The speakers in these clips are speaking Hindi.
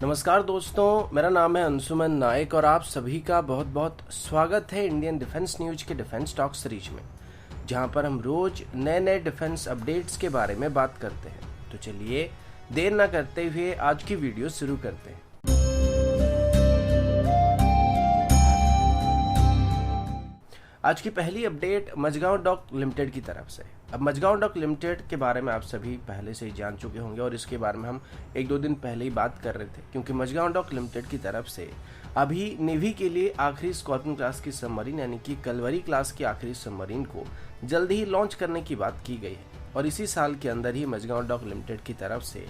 नमस्कार दोस्तों, मेरा नाम है अंशुमन नायक और आप सभी का बहुत बहुत स्वागत है इंडियन डिफेंस न्यूज के डिफेंस टॉक सीरीज में, जहां पर हम रोज नए नए डिफेंस अपडेट्स के बारे में बात करते हैं। तो चलिए देर ना करते हुए आज की वीडियो शुरू करते हैं। आज की पहली अपडेट मझगांव डॉक लिमिटेड की तरफ से। अब मझगांव डॉक लिमिटेड के बारे में आप सभी पहले से ही जान चुके होंगे और इसके बारे में हम एक दो दिन पहले ही बात कर रहे थे, क्योंकि मझगांव डॉक लिमिटेड की तरफ से अभी नेवी के लिए आखिरी स्कॉर्पियन क्लास की सबमरीन यानी कि कलवरी क्लास की आखिरी सबमरीन को जल्द ही लॉन्च करने की बात की गई है। और इसी साल के अंदर ही मझगांव डॉक लिमिटेड की तरफ से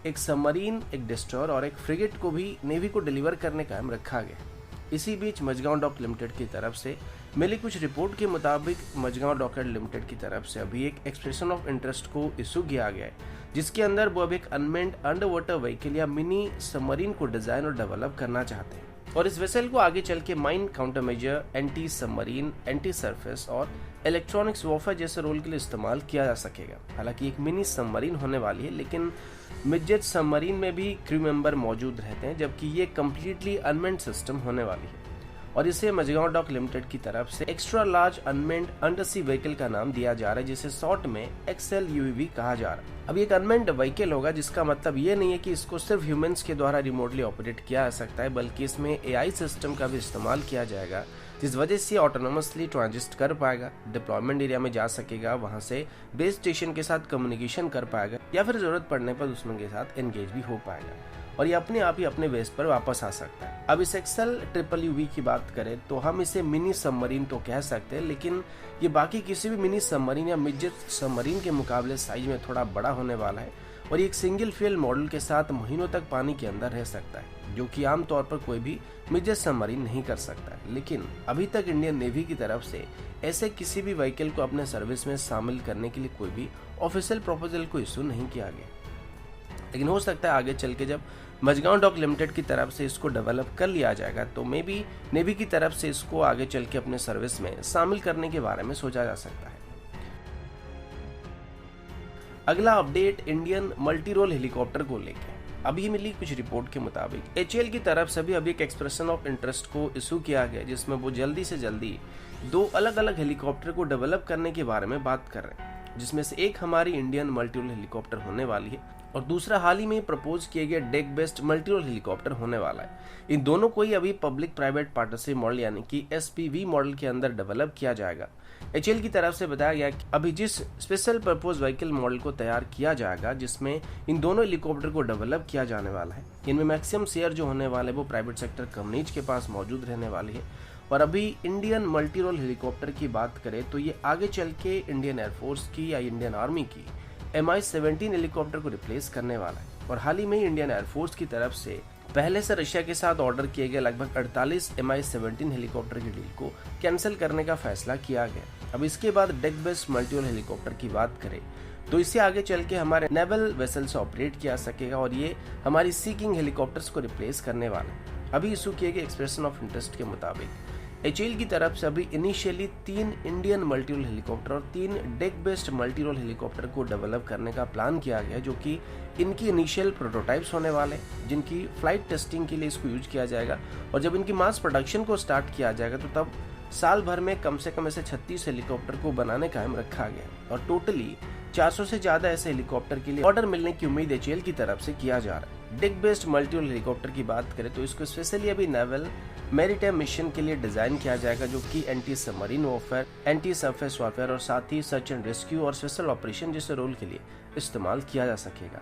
एक सबमरीन, एक डिस्ट्रॉयर और एक फ्रिगेट को भी नेवी को डिलीवर करने का काम रखा गया। इसी बीच मझगांव डॉक लिमिटेड की तरफ से मिली कुछ रिपोर्ट के मुताबिक मझगांव डॉक लिमिटेड की तरफ से अभी एक एक्सप्रेशन ऑफ इंटरेस्ट को इशू किया गया है, जिसके अंदर वो अब एक अनमेन्ड अंडर वाटर व्हीकल या मिनी सबमरीन को डिजाइन और डेवलप करना चाहते हैं। और इस वेसल को आगे चल के mine counter measure, anti submarine, anti surface और इलेक्ट्रॉनिक्स वॉरफेयर जैसे रोल के लिए इस्तेमाल किया जा सकेगा। हालांकि एक मिनी सबमरीन होने वाली है, लेकिन मिडजेट सबमरीन में भी क्रू मेंबर मौजूद रहते हैं, जबकि ये कम्प्लीटली अनमेन्ड सिस्टम होने वाली है। और इसे मझगांव डॉक लिमिटेड की तरफ से extra large unmanned undersea vehicle का नाम दिया जा रहा है, जिसे शॉर्ट में XLUV कहा जा रहा है। अब एक अनमेन्ड व्हीकल होगा, जिसका मतलब ये नहीं है कि इसको सिर्फ ह्यूमंस के द्वारा रिमोटली ऑपरेट किया जा सकता है, बल्कि इसमें AI सिस्टम का भी इस्तेमाल किया जाएगा, जिस वजह से ऑटोनोमसली ट्रांजिस्ट कर पाएगा, डिप्लॉयमेंट एरिया में जा सकेगा, वहां से बेस स्टेशन के साथ कम्युनिकेशन कर पाएगा या फिर जरूरत पड़ने पर दुश्मन के साथ एंगेज भी हो पाएगा और ये अपने आप ही अपने बेस पर वापस आ सकता है। अब इस XLUV की बात करें तो हम इसे मिनी सबमरीन तो कह सकते हैं, लेकिन ये बाकी किसी भी मिनी सबमरीन या मिडजेट सबमरीन के मुकाबले साइज में थोड़ा बड़ा होने वाला है और ये एक सिंगल फ्यूल मॉडल के साथ महीनों तक पानी के अंदर रह सकता है, जो कि आमतौर पर कोई भी मिडजेट सबमरीन नहीं कर सकता है। लेकिन अभी तक इंडियन नेवी की तरफ से ऐसे किसी भी व्हीकल को अपने सर्विस में शामिल करने के लिए कोई भी ऑफिशियल प्रपोजल को इशू नहीं किया गया, लेकिन हो सकता है आगे चल के जब मझगांव डॉक लिमिटेड की तरफ से इसको डेवलप कर लिया जाएगा तो मे बी नेवी की तरफ से इसको आगे चल के अपने सर्विस में शामिल करने के बारे में सोचा जा सकता है। अगला update Indian multi role helicopter को लेकर। अभी मिली कुछ रिपोर्ट के मुताबिक HAL की तरफ से भी अभी एक एक्सप्रेशन ऑफ इंटरेस्ट को इशू किया गया, जिसमें वो जल्दी से जल्दी दो अलग अलग हेलीकॉप्टर को डेवलप करने के बारे में बात कर रहे हैं, जिसमें से एक हमारी इंडियन मल्टी रोल हेलीकॉप्टर होने वाली है और दूसरा हाल ही में प्रपोज किए गए deck based multi role helicopter होने वाला है। इन दोनों को ही अभी पब्लिक प्राइवेट पार्टनरशिप मॉडल यानी कि SPV मॉडल के अंदर डेवलप किया जाएगा। HAL की तरफ से बताया गया कि अभी जिस स्पेशल पर्पज व्हीकल मॉडल को तैयार किया जाएगा, जिसमें इन दोनों हेलीकॉप्टर को डेवलप किया जाने वाला है, इनमें मैक्सिमम शेयर जो होने वाले वो प्राइवेट सेक्टर कंपनीज के पास मौजूद रहने वाली है। और अभी इंडियन मल्टी रोल हेलीकॉप्टर की बात करें तो ये आगे चल के इंडियन एयरफोर्स की या इंडियन आर्मी की Mi-17 हेलीकॉप्टर को रिप्लेस करने वाला है। और हाल ही में इंडियन एयरफोर्स की तरफ से पहले से रशिया के साथ ऑर्डर किए गए लगभग 48 Mi-17 हेलीकॉप्टर की डील को कैंसिल करने का फैसला किया गया। अब इसके बाद deck based multi role helicopter की बात करें तो इससे आगे चल के हमारे नेवल वेसल से ऑपरेट किया सकेगा और ये हमारी सी किंग हेलीकॉप्टर्स को रिप्लेस करने वाला है। अभी इशू किए गए एक्सप्रेशन ऑफ इंटरेस्ट के मुताबिक HAL की तरफ से अभी initially 3 Indian multi role helicopter और 3 deck based multi role helicopter को डेवलप करने का प्लान किया गया, जो कि इनकी इनिशियल प्रोटोटाइप्स होने वाले, जिनकी फ्लाइट टेस्टिंग के लिए इसको यूज किया जाएगा। और जब इनकी मास प्रोडक्शन को स्टार्ट किया जाएगा तो तब साल भर में कम से कम ऐसे 36 हेलीकॉप्टर को बनाने का काम रखा गया और टोटली 400 से ज्यादा ऐसे हेलीकॉप्टर के लिए ऑर्डर मिलने की उम्मीद HAL की तरफ से किया जा रहा है। Deck based multi role helicopter की बात करें तो इसको स्पेशली अभी नेवल मैरीटाइम मिशन के लिए डिजाइन किया जाएगा, जो कि anti submarine warfare, anti surface warfare और साथ ही सर्च एंड रेस्क्यू और स्पेशल ऑपरेशन जैसे रोल के लिए इस्तेमाल किया जा सकेगा।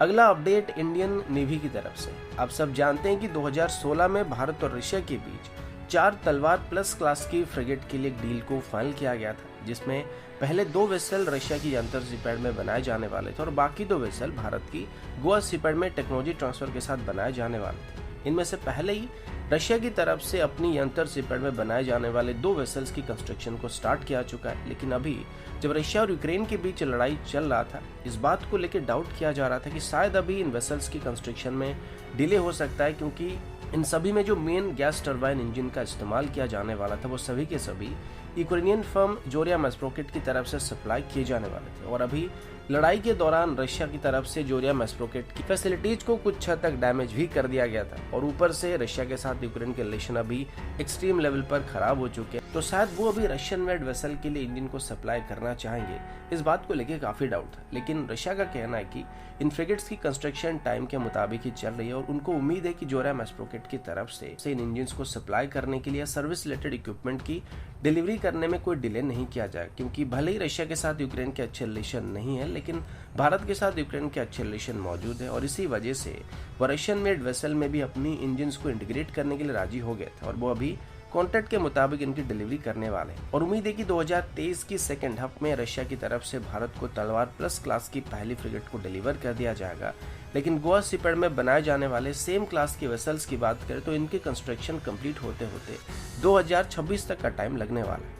अगला अपडेट इंडियन नेवी की तरफ से। आप सब जानते हैं कि 2016 में भारत और रशिया के बीच 4 तलवार प्लस क्लास की फ्रिगेट के लिए एक डील को फाइनल किया गया था, जिसमें पहले 2 वेसल रशिया की अंतर सीपैड में बनाए जाने वाले थे और बाकी 2 वेसल भारत की गोवा सीपैड में टेक्नोलॉजी ट्रांसफर के साथ बनाए जाने वाले थे। इनमें से पहले ही रशिया की तरफ से अपनी यंत्र सीपैड में बनाए जाने वाले 2 वेसल्स की कंस्ट्रक्शन को स्टार्ट किया चुका है, लेकिन अभी जब रशिया और यूक्रेन के बीच लड़ाई चल रहा था, इस बात को लेकर डाउट किया जा रहा था कि शायद अभी इन वेसल्स की कंस्ट्रक्शन में डिले हो सकता है, क्योंकि इन सभी में जो मेन गैस टरबाइन इंजन का इस्तेमाल किया जाने वाला था वो सभी के सभी यूक्रेनियन फर्म जोरिया मैस्प्रोकेट की तरफ से सप्लाई किए जाने वाले थे। और अभी लड़ाई के दौरान रशिया की तरफ से जोरिया मैस्प्रोकेट की फैसिलिटीज को कुछ हद तक डैमेज भी कर दिया गया था और ऊपर से रशिया के साथ यूक्रेन के रिलेशन अभी एक्सट्रीम लेवल पर खराब हो चुके हैं, तो शायद वो अभी रशियन मेड वेसल के लिए इंजन को सप्लाई करना चाहेंगे। इस बात को लेकर काफी डाउट था, लेकिन रशिया का कहना है कि इन फ्रिगेट्स की कंस्ट्रक्शन टाइम के मुताबिक ही चल रही है और उनको उम्मीद है कि जोरिया मैस्प्रोकेट की तरफ से इन इंजन को सप्लाई करने के लिए सर्विस रिलेटेड इक्विपमेंट की डिलीवरी करने में कोई डिले नहीं किया जाए, क्योंकि भले ही रशिया के साथ यूक्रेन के अच्छे रिलेशन नहीं है, लेकिन भारत के साथ यूक्रेन के अच्छे रिलेशन मौजूद है और इसी वजह से वो रशियन मेड वेसल में भी अपनी इंजन को इंटीग्रेट करने के लिए राजी हो गए थे और वो अभी कॉन्ट्रैक्ट के मुताबिक इनकी डिलीवरी करने वाले हैं। और उम्मीद है कि 2023 की सेकेंड हाफ में रशिया की तरफ से भारत को तलवार प्लस क्लास की पहली फ्रिगेट को डिलीवर कर दिया जाएगा। लेकिन गोवा सीपैड में बनाए जाने वाले सेम क्लास के वेसल्स की बात करें तो इनकी कंस्ट्रक्शन कंप्लीट होते होते 2026 तक का टाइम लगने वाला है।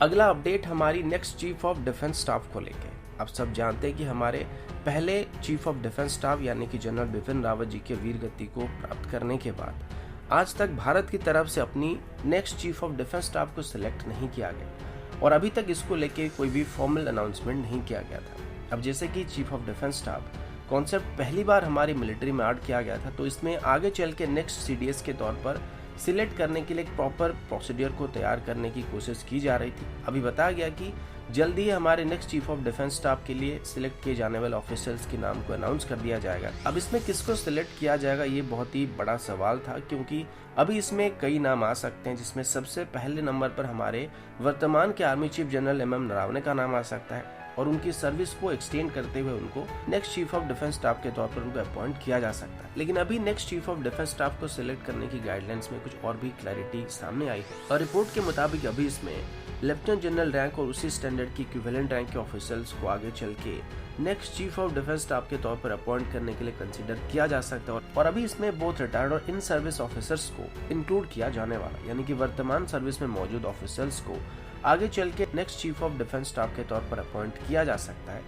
अगला अपडेट हमारी next chief of defence staff को लेकर। आप सब जानते हैं कि हमारे पहले चीफ ऑफ डिफेंस स्टाफ यानी कि जनरल बिपिन रावत जी के वीर गति को प्राप्त करने के बाद आज तक भारत की तरफ से अपनी next chief of defence staff को सिलेक्ट नहीं किया गया और अभी तक इसको लेके कोई भी फॉर्मल अनाउंसमेंट नहीं किया गया था। अब जैसे कि chief of defence staff concept पहली बार हमारी मिलिट्री में ऐड किया गया था, तो इसमें आगे चल के नेक्स्ट सीडीएस के तौर पर सिलेक्ट करने के लिए एक प्रॉपर प्रोसीडियर को तैयार करने की कोशिश की जा रही थी। अभी बताया गया कि जल्दी ही हमारे next chief of defence staff के लिए सिलेक्ट किए जाने वाले ऑफिसर्स के नाम को अनाउंस कर दिया जाएगा। अब इसमें किसको सिलेक्ट किया जाएगा ये बहुत ही बड़ा सवाल था, क्योंकि अभी इसमें कई नाम आ सकते हैं, जिसमें सबसे पहले नंबर पर हमारे वर्तमान के army chief general M Naravane का नाम आ सकता है और उनकी सर्विस को एक्सटेंड करते हुए उनको next chief of defence staff के तौर पर उनको अपॉइंट किया जा सकता है। लेकिन अभी next chief of defence staff को सिलेक्ट करने की गाइडलाइंस में कुछ और भी क्लैरिटी सामने आई है और रिपोर्ट के मुताबिक अभी इसमें लेफ्टिनेंट जनरल रैंक और उसी स्टैंडर्ड की इक्विवेलेंट रैंक के ऑफिसर्स को आगे चल के next chief of defence staff के तौर पर अपॉइंट करने के लिए कंसीडर किया जा सकता है और अभी इसमें बोथ रिटायर्ड और इन सर्विस ऑफिसर्स को इंक्लूड किया जाने वाला, यानी कि वर्तमान सर्विस में मौजूद ऑफिसर्स को आगे चल के next chief of defence staff के तौर पर अपॉइंट किया जा सकता है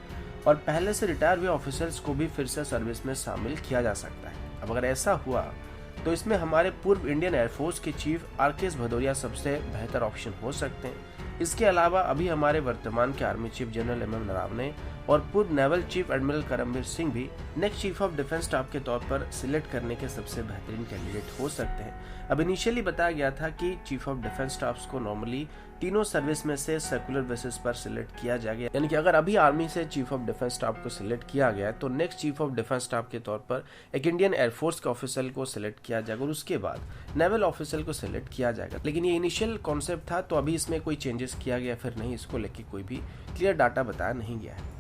और पहले से रिटायर हुए ऑफिसर्स को भी फिर से सर्विस में शामिल किया जा सकता है। अब अगर ऐसा हुआ तो इसमें हमारे पूर्व इंडियन एयरफोर्स के चीफ आर.के.एस. भदौरिया सबसे बेहतर ऑप्शन हो सकते हैं। इसके अलावा अभी हमारे वर्तमान के army chief general M Naravane और पूर्व naval chief admiral Karambir Singh भी next chief of defence staff के तौर पर सिलेक्ट करने के सबसे बेहतरीन कैंडिडेट हो सकते हैं। अब इनिशियली बताया गया था कि चीफ ऑफ डिफेंस स्टाफ को नॉर्मली तीनों सर्विस में से सर्कुलर बेसिस पर सिलेक्ट किया जाएगा, यानी कि अगर अभी आर्मी से चीफ ऑफ डिफेंस स्टाफ को सिलेक्ट किया गया तो next chief of defence staff के तौर पर एक इंडियन एयरफोर्स के ऑफिसर को सिलेक्ट किया जाएगा और उसके बाद नेवल ऑफिसर को सिलेक्ट किया जाएगा। लेकिन ये इनिशियल कॉन्सेप्ट था, तो अभी इसमें कोई चेंजेस किया गया फिर नहीं, इसको लेके कोई भी क्लियर डाटा बताया नहीं गया है।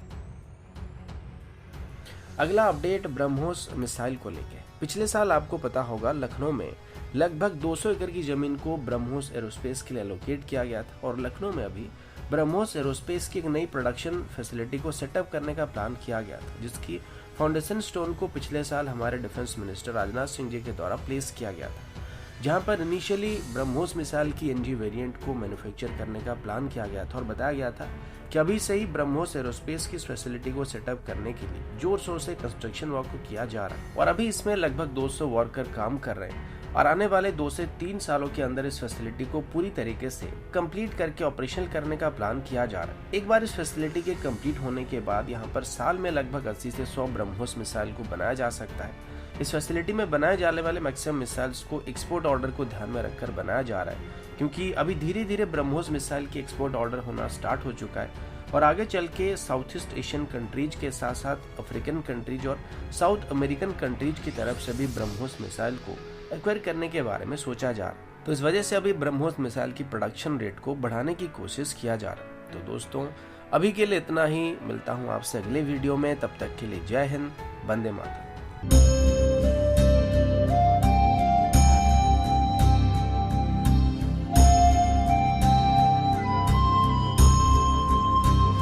अगला अपडेट ब्रह्मोस मिसाइल को लेके। पिछले साल आपको पता होगा लखनऊ में लगभग 200 एकड़ की जमीन को ब्रह्मोस एरोस्पेस के लिए एलोकेट किया गया था और लखनऊ में अभी ब्रह्मोस एरोस्पेस की एक नई प्रोडक्शन फैसिलिटी को सेटअप करने का प्लान किया गया था, जिसकी फाउंडेशन स्टोन को पिछले साल हमारे डिफेंस मिनिस्टर राजनाथ सिंह जी के द्वारा प्लेस किया गया था, जहां पर इनिशियली ब्रह्मोस मिसाइल की एनजी वेरिएंट को मैन्युफैक्चर करने का प्लान किया गया था और बताया गया था कि अभी से ही ब्रह्मोस एरोस्पेस की इस फैसिलिटी को सेटअप करने के लिए जोर शोर से कंस्ट्रक्शन वर्क को किया जा रहा है और अभी इसमें लगभग 200 वर्कर काम कर रहे हैं और आने वाले 2 से 3 सालों के अंदर इस फैसिलिटी को पूरी तरीके से कंप्लीट करके ऑपरेशनल करने का प्लान किया जा रहा है। एक बार इस फैसिलिटी के कंप्लीट होने के बाद यहाँ पर साल में लगभग 80 से 100 ब्रह्मोस मिसाइल को बनाया जा सकता है। इस फैसिलिटी में बनाए जाने वाले मैक्सिमम मिसाइल्स को एक्सपोर्ट ऑर्डर को ध्यान में रखकर बनाया जा रहा है, क्योंकि अभी धीरे धीरे ब्रह्मोस मिसाइल की एक्सपोर्ट ऑर्डर होना स्टार्ट हो चुका है और आगे चल के साउथ ईस्ट एशियन कंट्रीज के साथ साथ अफ्रीकन कंट्रीज और साउथ अमेरिकन कंट्रीज की तरफ से भी ब्रह्मोस मिसाइल को एक्वायर करने के बारे में सोचा जा रहा है। तो इस वजह से अभी ब्रह्मोस मिसाइल की प्रोडक्शन रेट को बढ़ाने की कोशिश किया जा रहा है। तो दोस्तों अभी के लिए इतना ही, मिलता हूँ आपसे अगले वीडियो में, तब तक के लिए जय हिंद, वंदे मातरम।